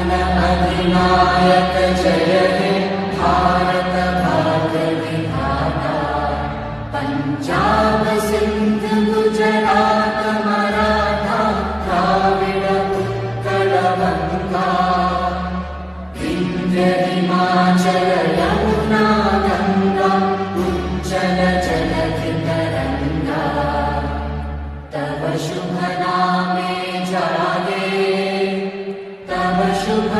अधिनायक जय हे भारत भाग्य विधाता। पंजाब सिंध गुजरात मराठा द्राविड उत्कल गंगा। विंध्य हिमाचल यमुना गंगा उज्जल जलधि तरंगा। तव शुभ नामे जागे तव शुभ